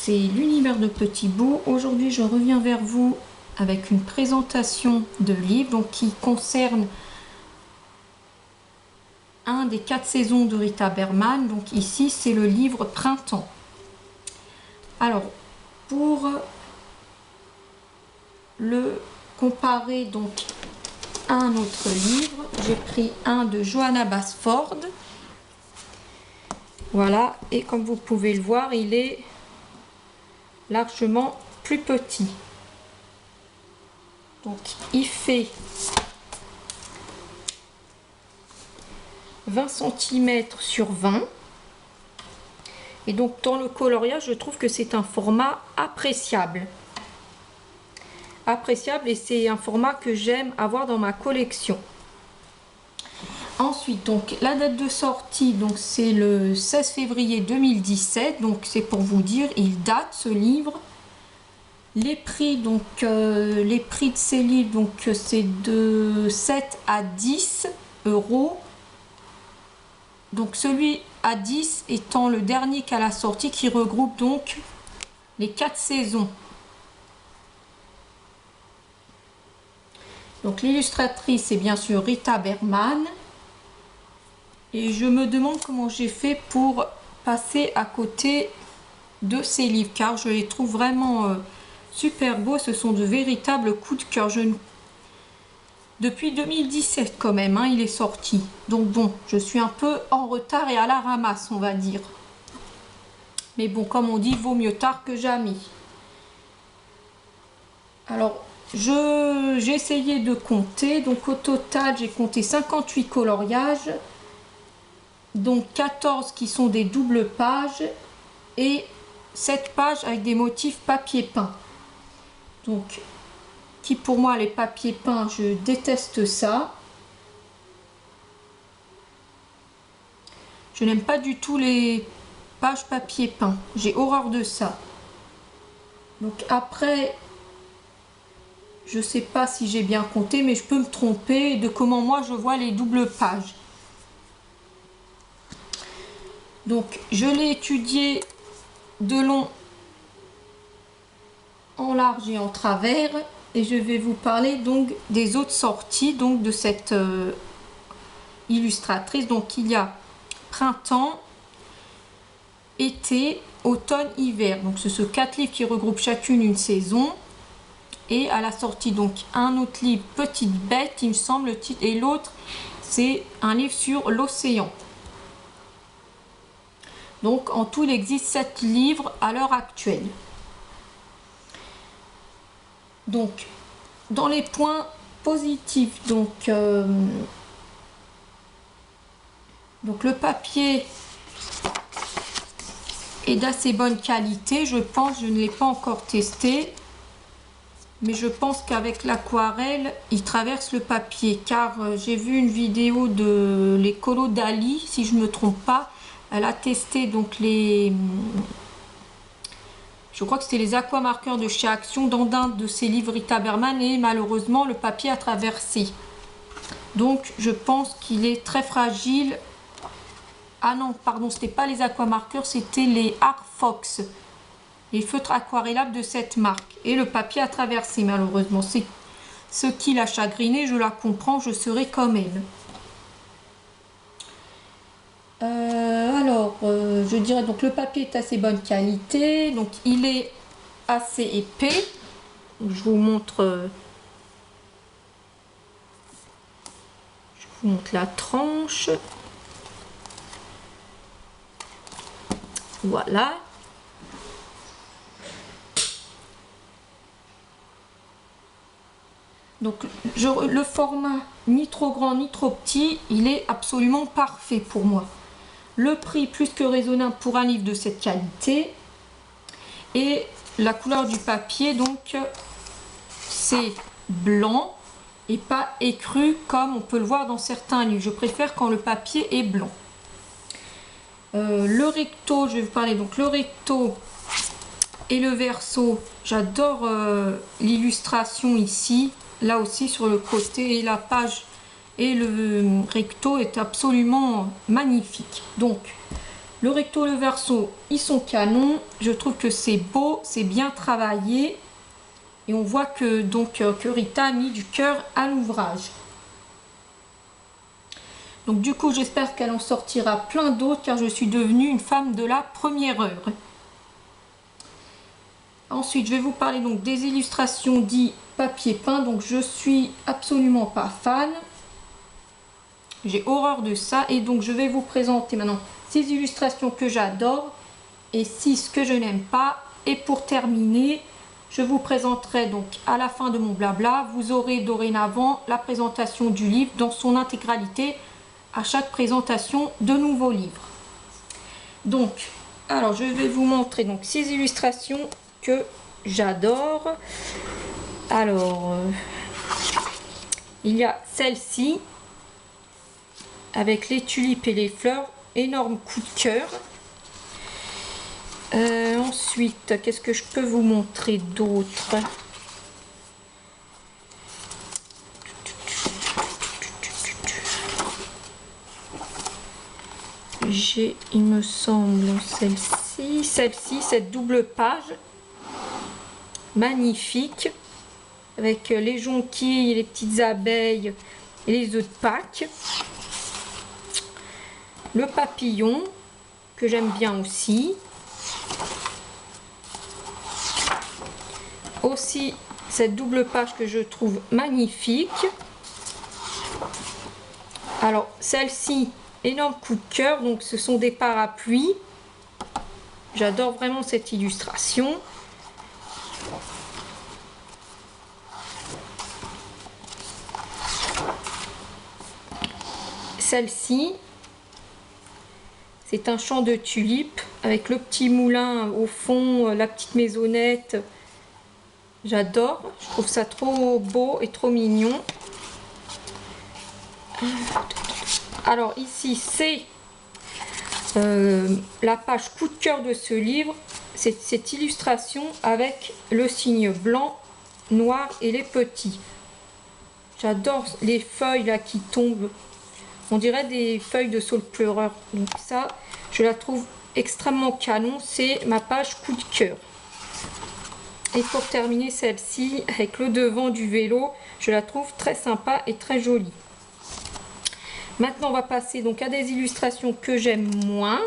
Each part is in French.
c'est l'univers de Petit Bout. Aujourd'hui, je reviens vers vous avec une présentation de livre donc, qui concerne un des 4 saisons de Rita Berman. Donc ici, c'est le livre Printemps. Alors, pour le comparer donc à un autre livre, j'ai pris un de Johanna Basford. Voilà, et comme vous pouvez le voir, il est largement plus petit. Donc il fait 20 cm sur 20. Et donc dans le coloriage, je trouve que c'est un format appréciable. Appréciable, et c'est un format que j'aime avoir dans ma collection. Ensuite, donc la date de sortie, donc c'est le 16 février 2017. Donc c'est pour vous dire, il date ce livre. Les prix, donc les prix de ces livres, donc c'est de 7 à 10 euros. Donc celui à 10 étant le dernier qu'à la sortie, qui regroupe donc les 4 saisons. Donc l'illustratrice est bien sûr Rita Berman. Et je me demande comment j'ai fait pour passer à côté de ces livres, car je les trouve vraiment super beaux. Ce sont de véritables coups de cœur. Depuis 2017 quand même, hein, il est sorti. Donc bon, je suis un peu en retard et à la ramasse, on va dire. Mais bon, comme on dit, vaut mieux tard que jamais. Alors, j'ai essayé de compter. Donc au total, j'ai compté 58 coloriages. Donc 14 qui sont des doubles pages et 7 pages avec des motifs papier peint. Donc, qui pour moi, les papiers peints, je déteste ça. Je n'aime pas du tout les pages papier peint. J'ai horreur de ça. Donc après, je sais pas si j'ai bien compté, mais je peux me tromper de comment moi je vois les doubles pages. Donc je l'ai étudié de long, en large et en travers, et je vais vous parler donc des autres sorties donc de cette illustratrice. Donc il y a printemps, été, automne, hiver. Donc ce sont 4 livres qui regroupent chacune une saison. Et à la sortie donc un autre livre, Petite Bête, il me semble le titre, et l'autre c'est un livre sur l'océan. Donc en tout il existe 7 livres à l'heure actuelle. Donc dans les points positifs, donc le papier est d'assez bonne qualité, je pense. Je ne l'ai pas encore testé, mais je pense qu'avec l'aquarelle il traverse le papier, car j'ai vu une vidéo de l'écolo Dali, si je ne me trompe pas. Elle a testé donc je crois que c'était les aquamarqueurs de chez Action dans un de ses livres Rita Berman, et malheureusement le papier a traversé. Donc je pense qu'il est très fragile. Ah non, pardon, c'était pas les aquamarqueurs, c'était les Arfox, les feutres aquarellables de cette marque. Et le papier a traversé malheureusement. C'est ce qui l'a chagriné, je la comprends, je serai comme elle. Je dirais donc le papier est assez bonne qualité, donc il est assez épais. Je vous montre la tranche. Voilà. Donc le format ni trop grand ni trop petit, il est absolument parfait pour moi. Le prix plus que raisonnable pour un livre de cette qualité. Et la couleur du papier, donc c'est blanc et pas écru comme on peut le voir dans certains livres. Je préfère quand le papier est blanc. Le recto, je vais vous parler donc le recto et le verso. J'adore l'illustration ici, là aussi sur le côté, et la page et le recto est absolument magnifique. Donc Le recto, le verso, ils sont canons. Je trouve que c'est beau, c'est bien travaillé. Et on voit que, que Rita a mis du cœur à l'ouvrage. Donc du coup, j'espère qu'elle en sortira plein d'autres car je suis devenue une femme de la première heure. Ensuite, je vais vous parler donc des illustrations dites papier peint. Donc je suis absolument pas fan. J'ai horreur de ça. Et donc je vais vous présenter maintenant 6 illustrations que j'adore et 6 que je n'aime pas. Et pour terminer, je vous présenterai donc à la fin de mon blabla, vous aurez dorénavant la présentation du livre dans son intégralité à chaque présentation de nouveaux livres. Donc, alors je vais vous montrer donc 6 illustrations que j'adore. Alors, il y a celle-ci avec les tulipes et les fleurs, énorme coup de cœur. Ensuite, qu'est-ce que je peux vous montrer d'autre? J'ai, il me semble, celle-ci, cette double page magnifique avec les jonquilles, les petites abeilles et les œufs de Pâques. Le papillon que j'aime bien aussi. Aussi cette double page que je trouve magnifique. Alors celle-ci, énorme coup de cœur, donc ce sont des parapluies. J'adore vraiment cette illustration. Celle-ci, c'est un champ de tulipes avec le petit moulin au fond, la petite maisonnette. J'adore, je trouve ça trop beau et trop mignon. Alors ici, c'est la page coup de cœur de ce livre. C'est cette illustration avec le signe blanc, noir et les petits. J'adore les feuilles là qui tombent. On dirait des feuilles de saule pleureur. Donc ça, je la trouve extrêmement canon. C'est ma page coup de cœur. Et pour terminer, celle-ci avec le devant du vélo, je la trouve très sympa et très jolie. Maintenant, on va passer donc à des illustrations que j'aime moins.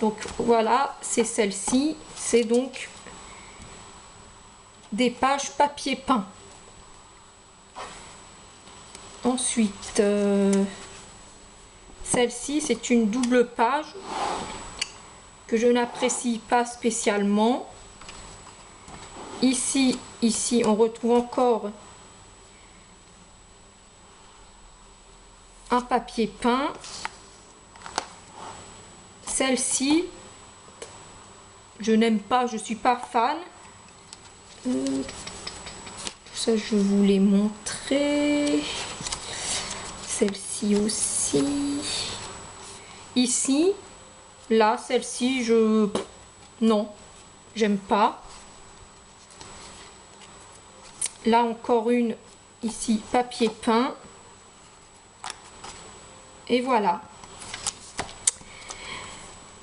Donc voilà, c'est celle-ci. C'est donc des pages papier peint. Ensuite, celle-ci, c'est une double page que je n'apprécie pas spécialement. Ici, on retrouve encore un papier peint. Celle-ci, je n'aime pas, je suis pas fan. Ça, je vous l'ai montré. Celle-ci aussi. Ici, là, celle-ci, non, j'aime pas. Là encore une, ici, papier peint. Et voilà.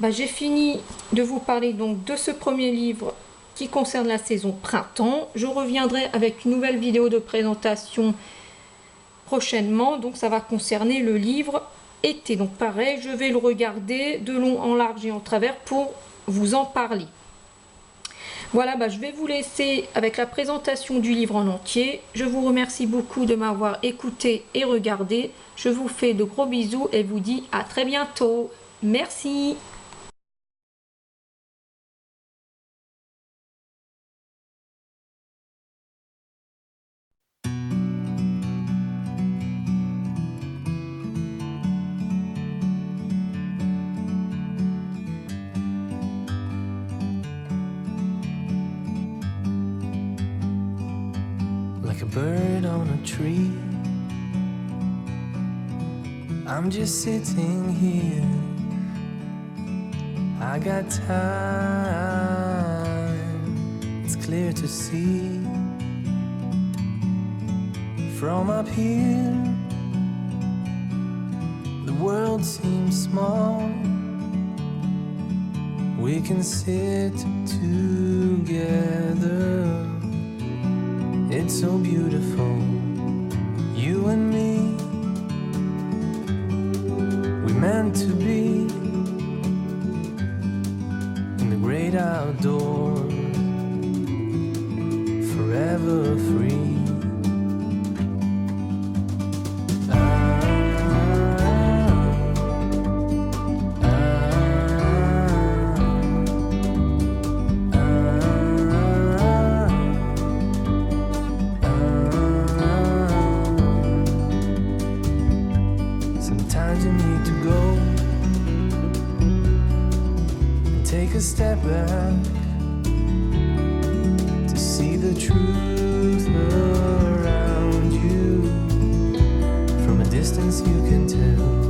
J'ai fini de vous parler donc de ce premier livre qui concerne la saison printemps. Je reviendrai avec une nouvelle vidéo de présentation prochainement. Donc ça va concerner le livre été. Donc pareil, je vais le regarder de long en large et en travers pour vous en parler. Voilà, je vais vous laisser avec la présentation du livre en entier. Je vous remercie beaucoup de m'avoir écouté et regardé. Je vous fais de gros bisous et vous dis à très bientôt. Merci. Like a bird on a tree, I'm just sitting here. I got time, it's clear to see. From up here, the world seems small. we can sit together. It's so beautiful, you and me. We meant to be in the great outdoors, forever free. Sometimes you need to go and take a step back to see the truth around you. From a distance you can tell